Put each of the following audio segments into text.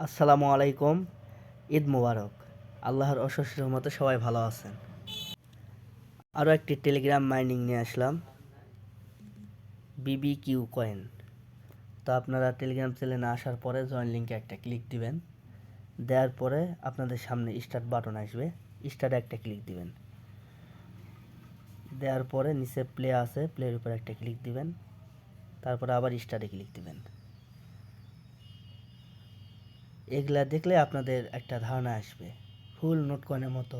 আসসালামু আলাইকুম। ঈদ মোবারক। আল্লাহর অশেষ রহমতে সবাই ভালো আছেন। আরও একটি টেলিগ্রাম মাইনিং নিয়ে আসলাম, BBQ কয়েন। তো আপনারা টেলিগ্রাম চ্যানেলে আসার পরে জয়েন লিঙ্কে একটা ক্লিক দিবেন। দেওয়ার পরে আপনাদের সামনে স্টার্ট বাটন আসবে, স্টার্টে একটা ক্লিক দিবেন। দেওয়ার পরে নিচে প্লে আছে, প্লের উপর একটা ক্লিক দিবেন। তারপরে আবার স্টার্টে ক্লিক দিবেন। এগুলা দেখলে আপনাদের একটা ধারণা আসবে, ফুল নোট কয়েনের মতো।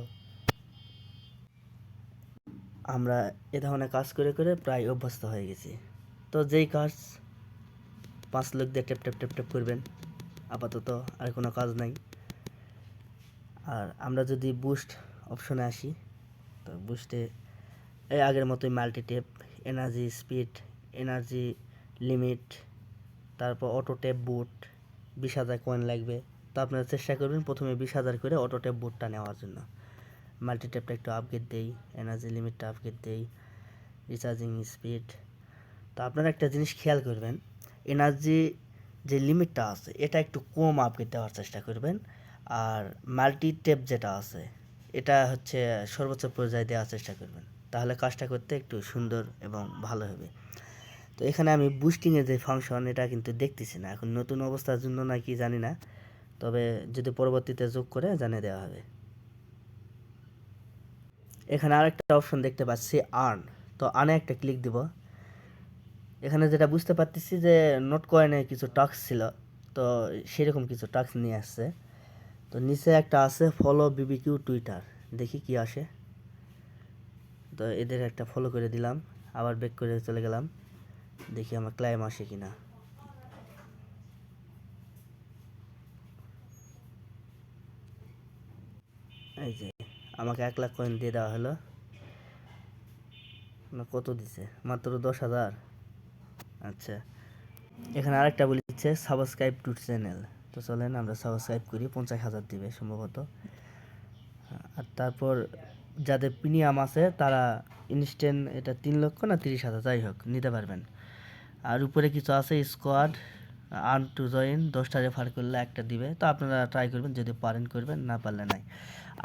আমরা এ ধরনের কাজ করে করে প্রায় অভ্যস্ত হয়ে গেছি। তো যেই কাজ 5 লোক দিয়ে ট্যাপ ট্যাপ ট্যাপ ট্যাপ করবেন, আপাতত আর কোনো কাজ নাই। আর আমরা যদি বুস্ট অপশনে আসি, তো বুস্টে এই আগের মতোই multi tap, energy speed, energy limit, তারপর অটো ট্যাপ বুট। 20,000 কয়েন লাগবে। তো আপনারা চেষ্টা করবেন প্রথমে 20,000 করে অটো ট্যাপ বুটটা নেওয়ার জন্য। মাল্টি ট্যাপটা একটু আপগ্রেড দেই, এনার্জি লিমিটটা আপগ্রেড দেই, রিচার্জিং স্পিড। তো আপনারা একটা জিনিস খেয়াল করবেন, এনার্জি যে লিমিটটা আছে এটা একটু কম আপগ্রেড দেওয়ার চেষ্টা করবেন। আর মাল্টি ট্যাপ যেটা আছে এটা হচ্ছে সর্বোচ্চ পর্যায়ে দেওয়ার চেষ্টা করবেন, তাহলে কাজটা করতে একটু সুন্দর এবং ভালো হবে। তো এখানে আমি বুস্টিংয়ের যে ফাংশন এটা কিন্তু দেখতেছি না, এখন নতুন অবস্থার জন্য নাকি জানি না, তবে যদি পরবর্তীতে যোগ করে জানিয়ে দেওয়া হবে। এখানে আরেকটা অপশন দেখতে পাচ্ছি, আর্ন। তো আর্নে একটা ক্লিক দিব। এখানে যেটা বুঝতে পারতেছি যে নোট কয়েনে কিছু টাস্ক ছিল, তো সেরকম কিছু টাস্ক নিয়ে আসছে। তো নিচে একটা আছে ফলো BBQ টুইটার, দেখি কি আসে। তো এদের একটা ফলো করে দিলাম, আবার ব্যাক করে চলে গেলাম, দেখি আমার ক্লাইম আসে কিনা। এই যে আমাকে 1 লাখ কয়েন দিয়ে দেওয়া হলো। না, কত দিছে? মাত্র 10,000। আচ্ছা, এখানে আরেকটা বলেছে সাবস্ক্রাইব টু চ্যানেল। তো চলেন আমরা সাবস্ক্রাইব করি, 50,000 দিবে সম্ভবত। আর তারপর যাদের প্রিমিয়াম আছে তারা ইনস্ট্যান্ট এটা 3 লক্ষ না 30,000 যাই হোক নিতে পারবেন। আর উপরে কিছু আছে স্কোয়াড, আর্ন টু জয়েন, 10টা রেফার করলে একটা দিবে। তো আপনারা ট্রাই করবেন, যদি পারেন করবেন, না পারলে নাই।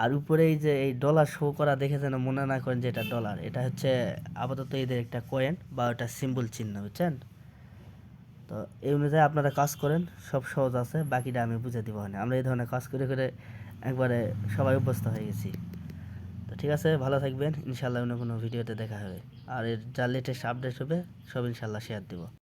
আর উপরে এই যে এই ডলার শো করা দেখে যেন মনে না করেন যে এটা ডলার, এটা হচ্ছে আপাতত এদের একটা কয়েন বা ওটা সিম্বল চিহ্ন, বুঝছেন? তো এই অনুযায়ী আপনারা কাজ করেন, সব সহজ আছে, বাকিটা আমি বুঝে দিব। আমরা এই ধরনের কাজ করে করে একবারে সবাই অভ্যস্ত হয়ে গেছি। তো ঠিক আছে, ভালো থাকবেন, ইনশাল্লাহ অন্য কোনো ভিডিওতে দেখা হবে। আর এর যা লেটেস্ট আপডেট হবে সব ইনশাল্লাহ শেয়ার দিব।